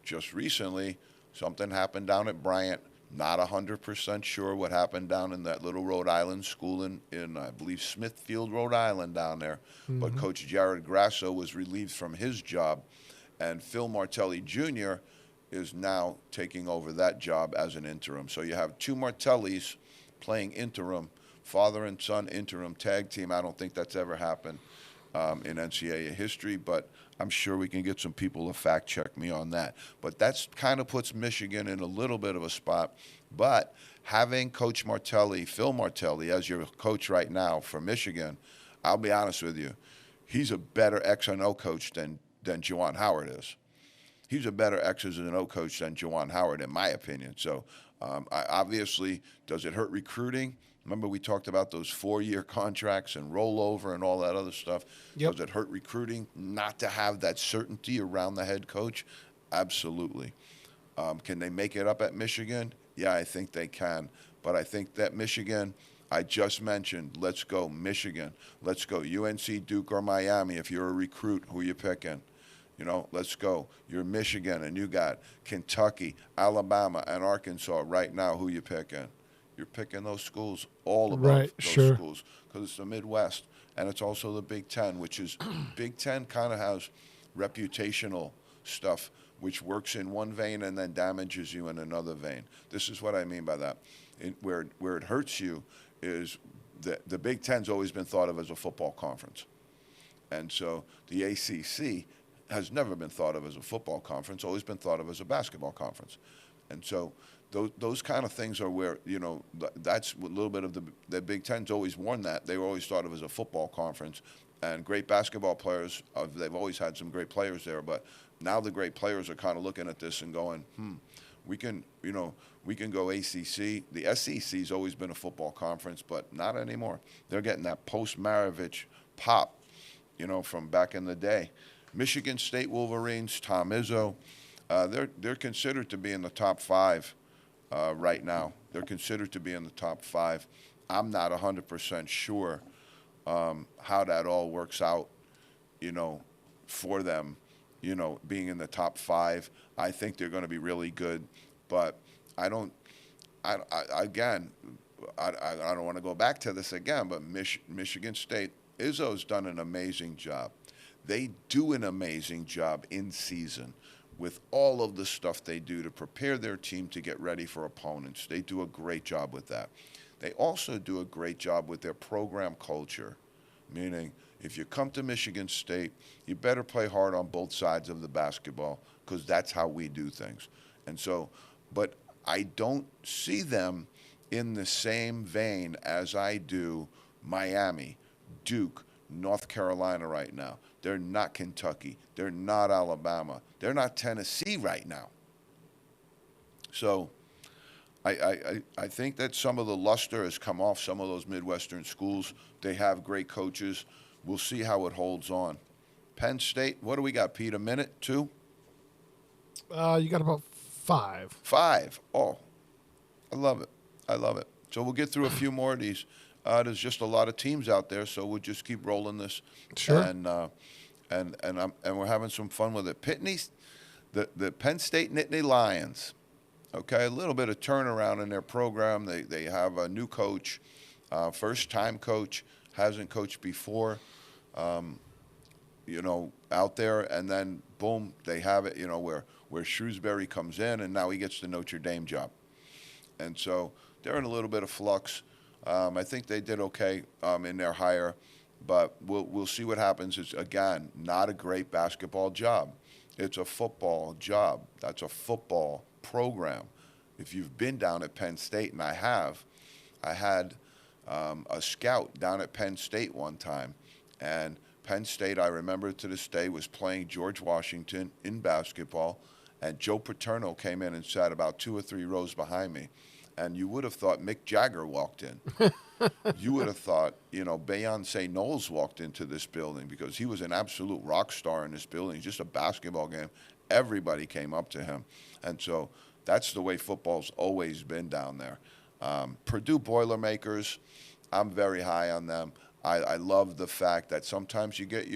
Just recently, something happened down at Bryant. Not 100% sure what happened down in that little Rhode Island school in I believe, Smithfield, Rhode Island down there. But Coach Jared Grasso was relieved from his job, and Phil Martelli Jr. is now taking over that job as an interim. So you have two Martellis playing interim, father and son interim tag team. I don't think that's ever happened in NCAA history, but I'm sure we can get some people to fact check me on that. But that's kind of puts Michigan in a little bit of a spot. But having Coach Martelli, Phil Martelli, as your coach right now for Michigan, I'll be honest with you, he's a better X and O coach than Juwan Howard is. He's a better X's and O coach than Juwan Howard, in my opinion. So obviously, does it hurt recruiting? Remember we talked about those 4-year contracts and rollover and all that other stuff. Yep. Does it hurt recruiting not to have that certainty around the head coach? Absolutely. Can they make it up at Michigan? Yeah, I think they can. But I think that Michigan, I just mentioned, let's go Michigan. Let's go UNC, Duke, or Miami. If you're a recruit, who you picking? You know, let's go. You're Michigan, and you got Kentucky, Alabama, and Arkansas right now. Who you picking? You're picking those schools all above Right, those sure. schools because it's the Midwest, and it's also the Big Ten, which is Big Ten kind of has reputational stuff which works in one vein and then damages you in another vein. This is what I mean by that. Where it hurts you is the Big Ten's always been thought of as a football conference, and so the ACC has never been thought of as a football conference, always been thought of as a basketball conference. And so those kind of things are where, you know, that's a little bit of the Big Ten's always worn that. They were always thought of as a football conference. And great basketball players, they've always had some great players there. But now the great players are kind of looking at this and going, we can go ACC. The SEC's always been a football conference, but not anymore. They're getting that post-Maravich pop, you know, from back in the day. Michigan State Wolverines, Tom Izzo, they're considered to be in the top 5 right now. They're considered to be in the top 5. I'm not 100% sure how that all works out, you know, for them, you know, being in the top 5. I think they're going to be really good, but I don't want to go back to this again, but Michigan State, Izzo's done an amazing job. They do an amazing job in season with all of the stuff they do to prepare their team to get ready for opponents. They do a great job with that. They also do a great job with their program culture, meaning if you come to Michigan State, you better play hard on both sides of the basketball because that's how we do things. And so, but I don't see them in the same vein as I do Miami, Duke, North Carolina right now. They're not Kentucky. They're not Alabama. They're not Tennessee right now. So I think that some of the luster has come off some of those Midwestern schools. They have great coaches. We'll see how it holds on. Penn State, what do we got, Pete? A minute, 2? You got about 5. 5. Oh, I love it. I love it. So we'll get through a few more of these. There's just a lot of teams out there, so we'll just keep rolling this. Sure. And we're having some fun with it. Pitney, the Penn State Nittany Lions. Okay, a little bit of turnaround in their program. They have a new coach, first-time coach, hasn't coached before, you know, out there. And then, boom, they have it, you know, where Shrewsbury comes in, and now he gets the Notre Dame job. And so they're in a little bit of flux. I think they did okay in their hire, but we'll see what happens. It's, again, not a great basketball job. It's a football job. That's a football program. If you've been down at Penn State, and I have, I had a scout down at Penn State one time, and Penn State, I remember to this day, was playing George Washington in basketball, and Joe Paterno came in and sat about 2 or 3 rows behind me. And you would have thought Mick Jagger walked in. You would have thought, Beyonce Knowles walked into this building because he was an absolute rock star in this building. Just a basketball game. Everybody came up to him. And so that's the way football's always been down there. Purdue Boilermakers, I'm very high on them. I love the fact that sometimes you get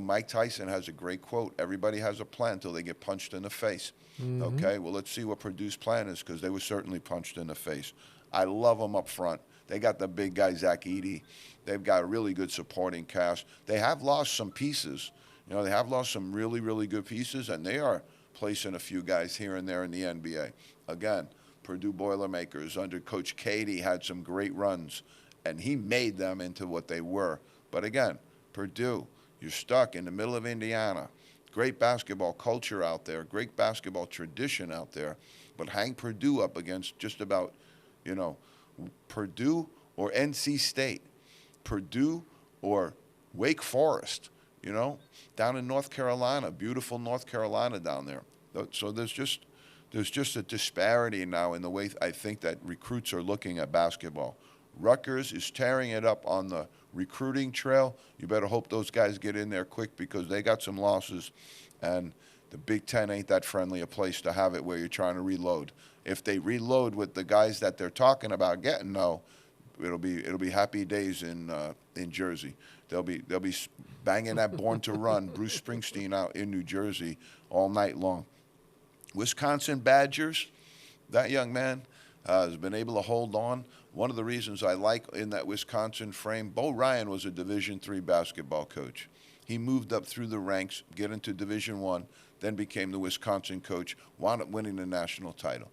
Mike Tyson has a great quote. Everybody has a plan until they get punched in the face. Okay, well, let's see what Purdue's plan is, because they were certainly punched in the face. I love them up front. They got the big guy, Zach Edey. They've got a really good supporting cast. They have lost some pieces. They have lost some really, really good pieces, and they are placing a few guys here and there in the NBA. Again, Purdue Boilermakers under Coach Cady had some great runs, and he made them into what they were. But again, Purdue, you're stuck in the middle of Indiana. Great basketball culture out there, great basketball tradition out there, but hang Purdue up against just about, Purdue or NC State, Purdue or Wake Forest, down in North Carolina, beautiful North Carolina down there. So there's just a disparity now in the way I think that recruits are looking at basketball. Rutgers is tearing it up on the recruiting trail. You better hope those guys get in there quick, because they got some losses, and the Big Ten ain't that friendly a place to have it where you're trying to reload. If they reload with the guys that they're talking about getting, though, it'll be happy days in Jersey. They'll be banging that Born to Run Bruce Springsteen out in New Jersey all night long. Wisconsin Badgers, that young man has been able to hold on. One of the reasons I like in that Wisconsin frame, Bo Ryan was a Division III basketball coach. He moved up through the ranks, get into Division I, then became the Wisconsin coach, wound up winning the national title.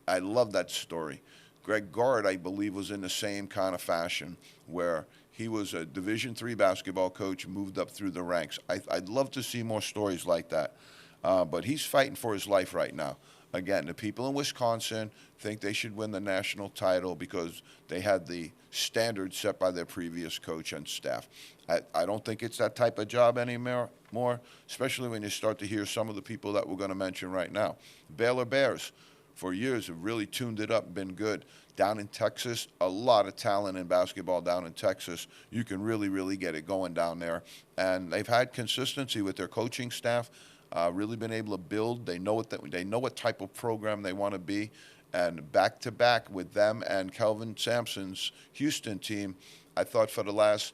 I love that story. Greg Gard, I believe, was in the same kind of fashion, where he was a Division III basketball coach, moved up through the ranks. I'd love to see more stories like that. But he's fighting for his life right now. Again, the people in Wisconsin think they should win the national title because they had the standard set by their previous coach and staff. I don't think it's that type of job anymore, especially when you start to hear some of the people that we're going to mention right now. Baylor Bears, for years, have really tuned it up, been good. Down in Texas, a lot of talent in basketball down in Texas. You can really, really get it going down there. And they've had consistency with their coaching staff. Really been able to build. They know what type of program they want to be, and back to back with them and Kelvin Sampson's Houston team, I thought for the last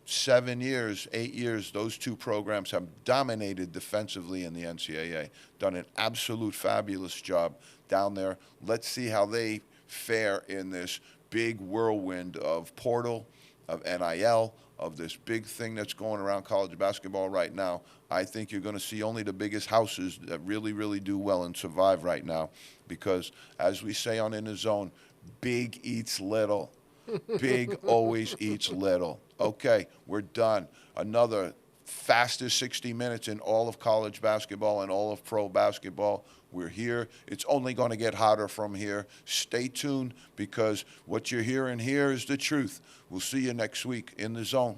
7 years, 8 years, those two programs have dominated defensively in the NCAA. Done an absolute fabulous job down there. Let's see how they fare in this big whirlwind of portal, of NIL, of this big thing that's going around college basketball right now. I think you're going to see only the biggest houses that really, really do well and survive right now, because, as we say on In the Zone, big eats little. Big always eats little. Okay, we're done. Another fastest 60 minutes in all of college basketball and all of pro basketball. We're here. It's only going to get hotter from here. Stay tuned, because what you're hearing here is the truth. We'll see you next week in the Zone.